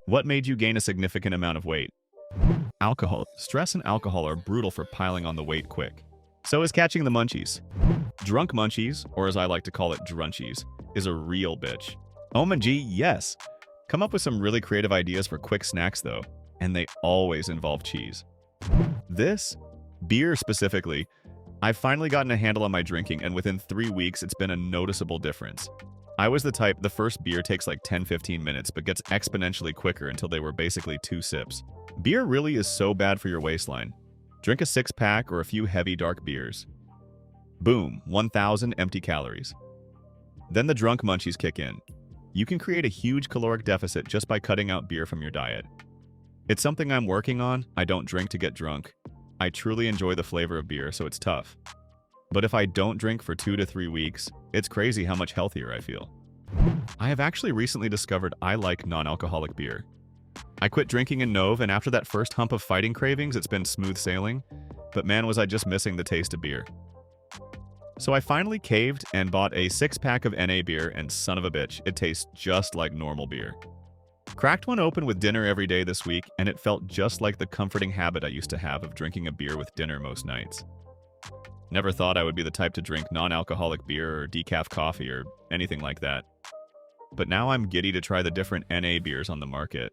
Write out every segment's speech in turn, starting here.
What made you gain a significant amount of weight? Alcohol. Stress and alcohol are brutal for piling on the weight quick. So is catching the munchies. Drunk munchies, or as I like to call it, drunchies, is a real bitch. OMG, yes. Come up with some really creative ideas for quick snacks though, and they always involve cheese. This, beer specifically, I've finally gotten a handle on my drinking, and within 3 weeks it's been a noticeable difference. I was the type the first beer takes like 10-15 minutes but gets exponentially quicker until they were basically 2 sips. Beer really is so bad for your waistline. Drink a 6-pack or a few heavy dark beers. Boom, 1,000 empty calories. Then the drunk munchies kick in. You can create a huge caloric deficit just by cutting out beer from your diet. It's something I'm working on. I don't drink to get drunk. I truly enjoy the flavor of beer, so it's tough. But if I don't drink for 2 to 3 weeks, it's crazy how much healthier I feel. I have actually recently discovered I like non-alcoholic beer. I quit drinking in Nove, and after that first hump of fighting cravings, it's been smooth sailing. But man, was I just missing the taste of beer. So I finally caved and bought a 6-pack of NA beer, and son of a bitch, it tastes just like normal beer. Cracked one open with dinner every day this week, and it felt just like the comforting habit I used to have of drinking a beer with dinner most nights. Never thought I would be the type to drink non-alcoholic beer or decaf coffee or anything like that. But now I'm giddy to try the different NA beers on the market.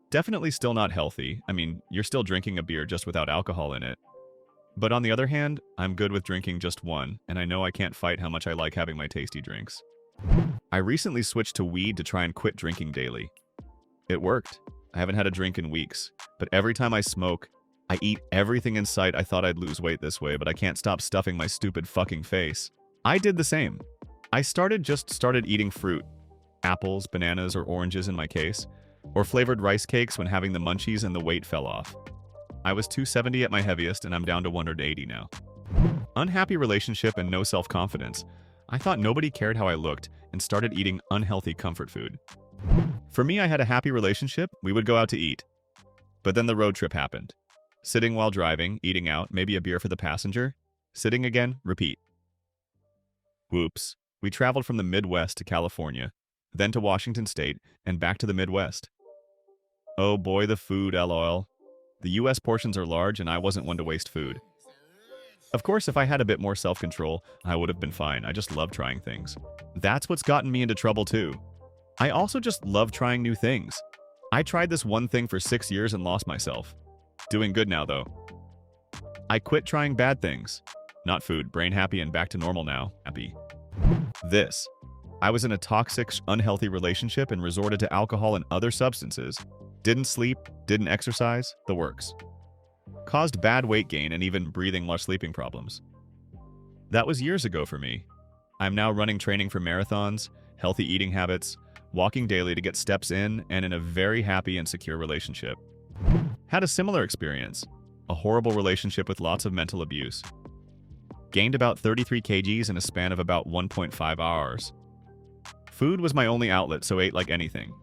Definitely still not healthy. I mean, you're still drinking a beer just without alcohol in it. But on the other hand, I'm good with drinking just one, and I know I can't fight how much I like having my tasty drinks. I recently switched to weed to try and quit drinking daily. It worked. I haven't had a drink in weeks, but every time I smoke, I eat everything in sight. I thought I'd lose weight this way, but I can't stop stuffing my stupid fucking face. I did the same. I started eating fruit, apples, bananas, or oranges in my case, or flavored rice cakes when having the munchies, and the weight fell off. I was 270 at my heaviest, and I'm down to 180 now. Unhappy relationship and no self-confidence. I thought nobody cared how I looked and started eating unhealthy comfort food. For me, I had a happy relationship. We would go out to eat. But then the road trip happened. Sitting while driving, eating out, maybe a beer for the passenger. Sitting again, repeat. Whoops. We traveled from the Midwest to California, then to Washington State, and back to the Midwest. Oh boy, the food, lol. The US portions are large, and I wasn't one to waste food. Of course, if I had a bit more self-control, I would have been fine. I just love trying things. That's what's gotten me into trouble too. I also just love trying new things. I tried this one thing for 6 years and lost myself. Doing good now though. I quit trying bad things. Not food, brain happy and back to normal now, happy. This. I was in a toxic, unhealthy relationship and resorted to alcohol and other substances. Didn't sleep, didn't exercise, the works. Caused bad weight gain and even breathing or sleeping problems. That was years ago for me. I'm now running training for marathons, healthy eating habits, walking daily to get steps in, and in a very happy and secure relationship. Had a similar experience. A horrible relationship with lots of mental abuse. Gained about 33 kgs in a span of about 1.5 hours. Food was my only outlet, so ate like anything.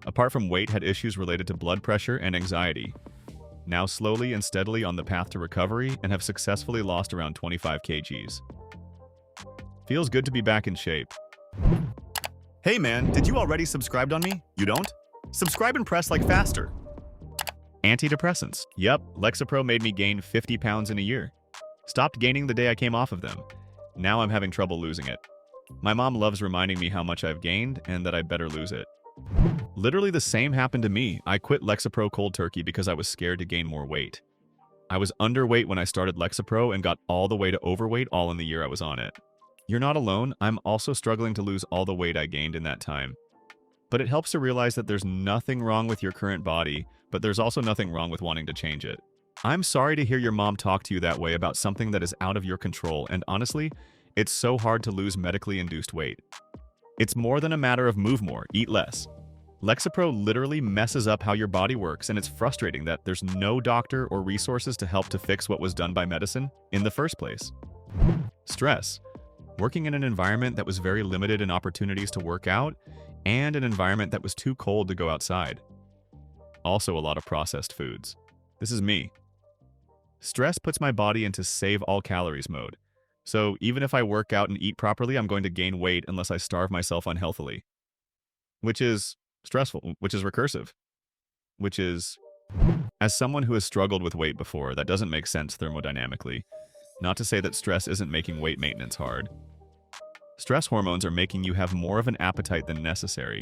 Apart from weight, had issues related to blood pressure and anxiety. Now slowly and steadily on the path to recovery and have successfully lost around 25 kgs. Feels good to be back in shape. Hey man, did you already subscribe on me? You don't? Subscribe and press like faster. Antidepressants. Yep, Lexapro made me gain 50 pounds in a year. Stopped gaining the day I came off of them. Now I'm having trouble losing it. My mom loves reminding me how much I've gained and that I better lose it. Literally the same happened to me. I quit Lexapro cold turkey because I was scared to gain more weight. I was underweight when I started Lexapro and got all the way to overweight all in the year I was on it. You're not alone. I'm also struggling to lose all the weight I gained in that time. But it helps to realize that there's nothing wrong with your current body, but there's also nothing wrong with wanting to change it. I'm sorry to hear your mom talk to you that way about something that is out of your control, and honestly, it's so hard to lose medically induced weight. It's more than a matter of move more, eat less. Lexapro literally messes up how your body works, and it's frustrating that there's no doctor or resources to help to fix what was done by medicine in the first place. Stress. Working in an environment that was very limited in opportunities to work out, and an environment that was too cold to go outside. Also a lot of processed foods. This is me. Stress puts my body into save all calories mode. So even if I work out and eat properly, I'm going to gain weight unless I starve myself unhealthily. Which is stressful, which is recursive, which is, as someone who has struggled with weight before, that doesn't make sense thermodynamically. Not to say that stress isn't making weight maintenance hard. Stress hormones are making you have more of an appetite than necessary.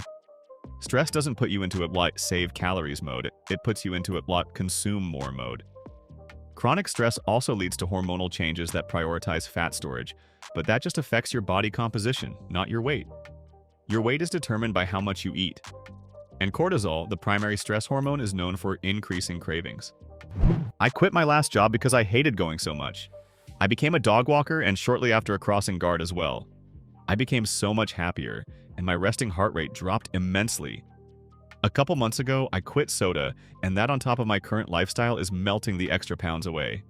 Stress doesn't put you into a save calories mode, it puts you into a consume more mode. Chronic stress also leads to hormonal changes that prioritize fat storage, but that just affects your body composition, not your weight. Your weight is determined by how much you eat. And cortisol, the primary stress hormone, is known for increasing cravings. I quit my last job because I hated going so much. I became a dog walker and shortly after a crossing guard as well. I became so much happier, and my resting heart rate dropped immensely. A couple months ago, I quit soda, and that on top of my current lifestyle is melting the extra pounds away.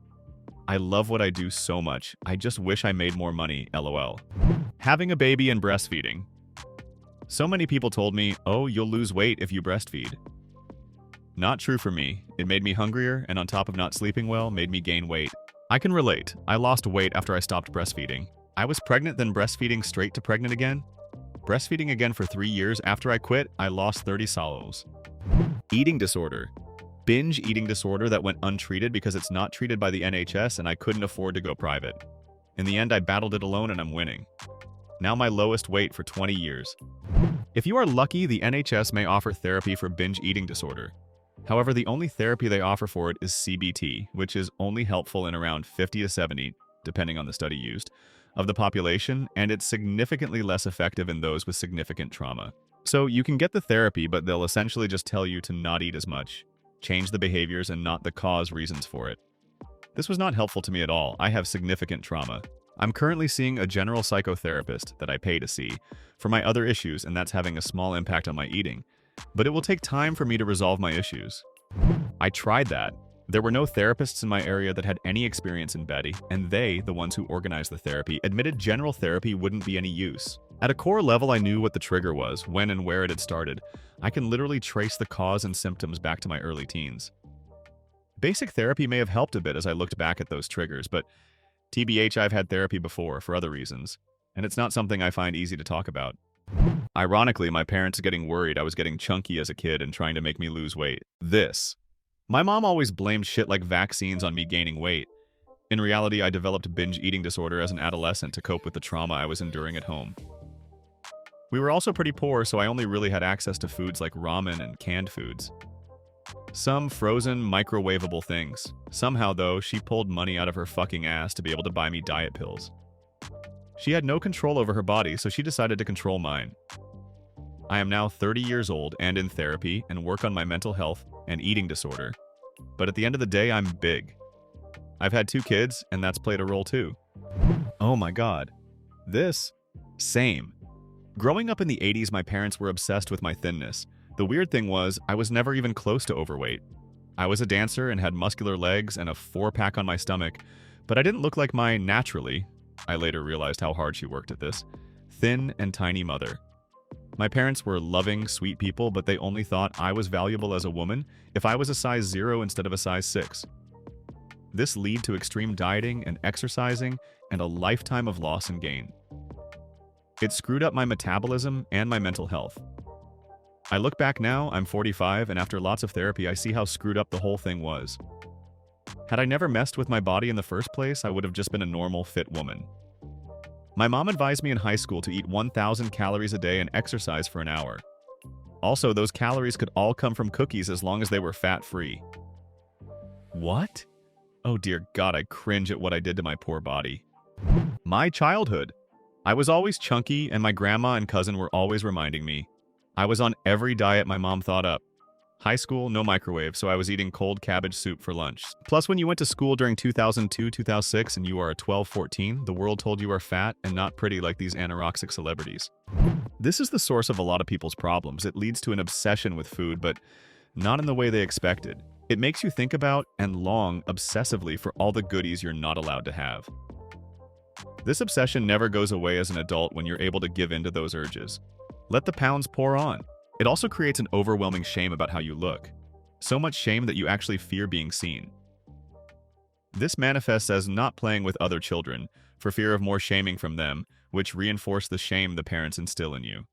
I love what I do so much, I just wish I made more money, lol. Having a baby and breastfeeding. So many people told me, oh, you'll lose weight if you breastfeed. Not true for me. It made me hungrier, and on top of not sleeping well, made me gain weight. I can relate. I lost weight after I stopped breastfeeding. I was pregnant, then breastfeeding straight to pregnant again. Breastfeeding again for 3 years. After I quit, I lost 30 kilos. Eating disorder. Binge eating disorder that went untreated because it's not treated by the NHS and I couldn't afford to go private. In the end, I battled it alone and I'm winning. Now my lowest weight for 20 years. If you are lucky, the NHS may offer therapy for binge eating disorder. However, the only therapy they offer for it is CBT, which is only helpful in around 50 to 70, depending on the study used, of the population, and it's significantly less effective in those with significant trauma. So you can get the therapy, but they'll essentially just tell you to not eat as much, change the behaviors and not the cause reasons for it. This was not helpful to me at all. I have significant trauma. I'm currently seeing a general psychotherapist that I pay to see for my other issues, and that's having a small impact on my eating. But it will take time for me to resolve my issues. I tried that. There were no therapists in my area that had any experience in Betty, and they, the ones who organized the therapy, admitted general therapy wouldn't be any use. At a core level, I knew what the trigger was, when and where it had started. I can literally trace the cause and symptoms back to my early teens. Basic therapy may have helped a bit as I looked back at those triggers, but TBH, I've had therapy before for other reasons, and it's not something I find easy to talk about. Ironically, my parents getting worried I was getting chunky as a kid and trying to make me lose weight. My mom always blamed shit like vaccines on me gaining weight. In reality, I developed binge eating disorder as an adolescent to cope with the trauma I was enduring at home. We were also pretty poor, so I only really had access to foods like ramen and canned foods. Some frozen, microwavable things. Somehow, though, she pulled money out of her fucking ass to be able to buy me diet pills. She had no control over her body, so she decided to control mine. I am now 30 years old and in therapy and work on my mental health and eating disorder. But at the end of the day, I'm big. I've had 2 kids, and that's played a role too. Oh my god. Same. Growing up in the 80s, my parents were obsessed with my thinness. The weird thing was, I was never even close to overweight. I was a dancer and had muscular legs and a 4-pack on my stomach, but I didn't look like my naturally, I later realized how hard she worked at this, thin and tiny mother. My parents were loving, sweet people, but they only thought I was valuable as a woman if I was a size 0 instead of a size 6. This led to extreme dieting and exercising and a lifetime of loss and gain. It screwed up my metabolism and my mental health. I look back now, I'm 45, and after lots of therapy, I see how screwed up the whole thing was. Had I never messed with my body in the first place, I would have just been a normal, fit woman. My mom advised me in high school to eat 1,000 calories a day and exercise for an hour. Also, those calories could all come from cookies as long as they were fat-free. What? Oh dear God, I cringe at what I did to my poor body. My childhood. I was always chunky, and my grandma and cousin were always reminding me. I was on every diet my mom thought up. High school, no microwave, so I was eating cold cabbage soup for lunch. Plus, when you went to school during 2002-2006 and you are a 12-14, the world told you are fat and not pretty like these anorexic celebrities. This is the source of a lot of people's problems. It leads to an obsession with food, but not in the way they expected. It makes you think about and long obsessively for all the goodies you're not allowed to have. This obsession never goes away as an adult when you're able to give in to those urges. Let the pounds pour on. It also creates an overwhelming shame about how you look. So much shame that you actually fear being seen. This manifests as not playing with other children, for fear of more shaming from them, which reinforce the shame the parents instill in you.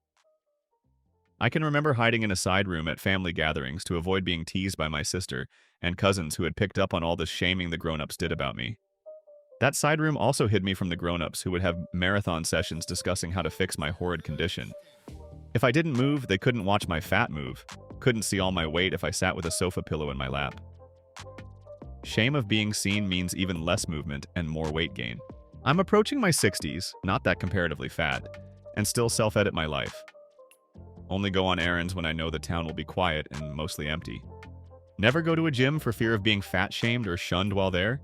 I can remember hiding in a side room at family gatherings to avoid being teased by my sister and cousins who had picked up on all the shaming the grown-ups did about me. That side room also hid me from the grown-ups who would have marathon sessions discussing how to fix my horrid condition. If I didn't move, they couldn't watch my fat move, couldn't see all my weight if I sat with a sofa pillow in my lap. Shame of being seen means even less movement and more weight gain. I'm approaching my 60s, not that comparatively fat, and still self-edit my life. Only go on errands when I know the town will be quiet and mostly empty. Never go to a gym for fear of being fat-shamed or shunned while there.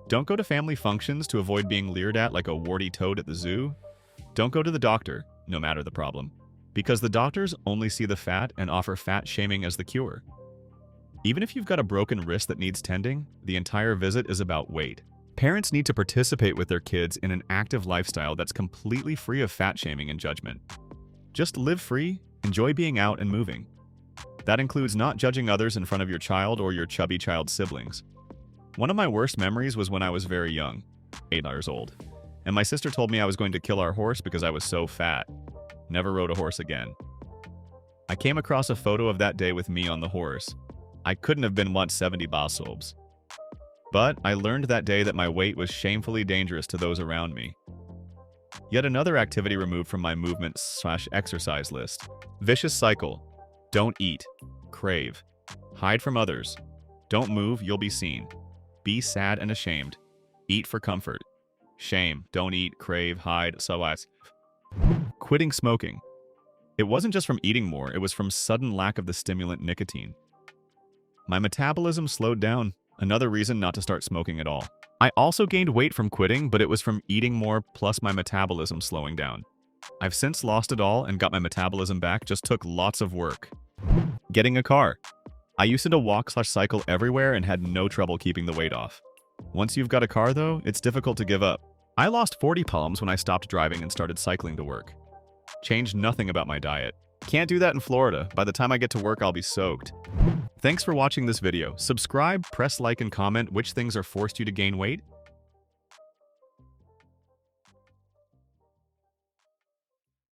Don't go to family functions to avoid being leered at like a warty toad at the zoo. Don't go to the doctor, no matter the problem, because the doctors only see the fat and offer fat shaming as the cure. Even if you've got a broken wrist that needs tending, the entire visit is about weight. Parents need to participate with their kids in an active lifestyle that's completely free of fat shaming and judgment. Just live free, enjoy being out and moving. That includes not judging others in front of your child or your chubby child siblings. One of my worst memories was when I was very young, 8 years old, and my sister told me I was going to kill our horse because I was so fat. Never rode a horse again. I came across a photo of that day with me on the horse. I couldn't have been 170 basobs. But I learned that day that my weight was shamefully dangerous to those around me. Yet another activity removed from my movement/exercise list. Vicious cycle. Don't eat. Crave. Hide from others. Don't move, you'll be seen. Be sad and ashamed. Eat for comfort. Shame. Don't eat, crave, hide, so what? Quitting smoking. It wasn't just from eating more, it was from sudden lack of the stimulant nicotine. My metabolism slowed down. Another reason not to start smoking at all. I also gained weight from quitting, but it was from eating more plus my metabolism slowing down. I've since lost it all and got my metabolism back, just took lots of work. Getting a car. I used to walk/cycle everywhere and had no trouble keeping the weight off. Once you've got a car though, it's difficult to give up. I lost 40 pounds when I stopped driving and started cycling to work. Changed nothing about my diet. Can't do that in Florida. By the time I get to work, I'll be soaked. Thanks for watching this video. Subscribe, press like, and comment which things are forced you to gain weight.